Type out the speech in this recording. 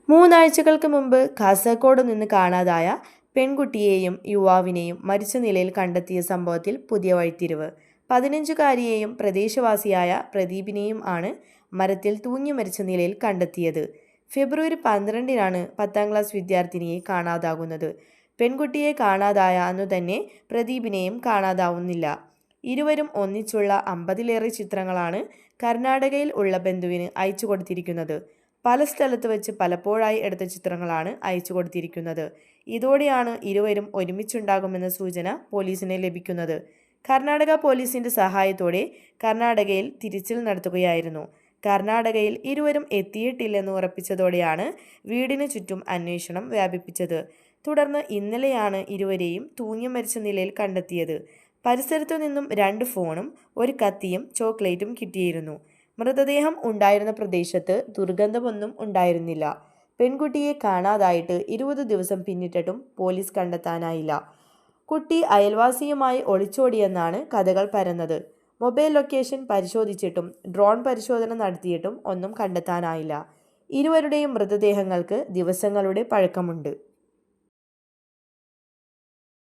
മൂന്നാഴ്ചകൾക്ക് മുമ്പ് കാസർഗോഡ് നിന്ന് കാണാതായ പെൺകുട്ടിയെയും യുവാവിനെയും മരിച്ച നിലയിൽ കണ്ടെത്തിയ സംഭവത്തിൽ പുതിയ വഴിത്തിരിവ്. 15-കാരിയെയും പ്രദേശവാസിയായ പ്രദീപിനെയും ആണ് മരത്തിൽ തൂങ്ങി മരിച്ച നിലയിൽ കണ്ടെത്തിയത്. ഫെബ്രുവരി 12-നാണ് 10ാം ക്ലാസ് വിദ്യാർത്ഥിനിയെ കാണാതാകുന്നത്. പെൺകുട്ടിയെ കാണാതായ അന്നു തന്നെ പ്രദീപിനെയും കാണാതാവുന്നില്ല. ഇരുവരും ഒന്നിച്ചുള്ള 50-ലേറെ ചിത്രങ്ങളാണ് കർണാടകയിൽ ഉള്ള ബന്ധുവിന് അയച്ചു കൊടുത്തിരിക്കുന്നത്. പല സ്ഥലത്ത് വെച്ച് പലപ്പോഴായി എടുത്ത ചിത്രങ്ങളാണ് അയച്ചു കൊടുത്തിരിക്കുന്നത്. ഇതോടെയാണ് ഇരുവരും ഒരുമിച്ചുണ്ടാകുമെന്ന സൂചന പോലീസിന് ലഭിക്കുന്നത്. കർണാടക പോലീസിന്റെ സഹായത്തോടെ കർണാടകയിൽ തിരച്ചിൽ നടത്തുകയായിരുന്നു. കർണാടകയിൽ ഇരുവരും എത്തിയിട്ടില്ലെന്ന് ഉറപ്പിച്ചതോടെയാണ് വീടിന് ചുറ്റും അന്വേഷണം വ്യാപിപ്പിച്ചത്. തുടർന്ന് ഇന്നലെയാണ് ഇരുവരെയും തൂങ്ങി മരിച്ച നിലയിൽ കണ്ടെത്തിയത്. പരിസരത്തു നിന്നും 2 ഫോണും ഒരു കത്തിയും ചോക്ലേറ്റും കിട്ടിയിരുന്നു. മൃതദേഹം ഉണ്ടായിരുന്ന പ്രദേശത്ത് ദുർഗന്ധമൊന്നും ഉണ്ടായിരുന്നില്ല. പെൺകുട്ടിയെ കാണാതായിട്ട് 20 ദിവസം പിന്നിട്ടിട്ടും പോലീസ് കണ്ടെത്താനായില്ല. കുട്ടി അയൽവാസിയുമായി ഒളിച്ചോടിയെന്നാണ് കഥകൾ പരന്നത്. മൊബൈൽ ലൊക്കേഷൻ പരിശോധിച്ചിട്ടും ഡ്രോൺ പരിശോധന നടത്തിയിട്ടും ഒന്നും കണ്ടെത്താനായില്ല. ഇരുവരുടെയും മൃതദേഹങ്ങൾക്ക് ദിവസങ്ങളുടെ പഴക്കമുണ്ട്.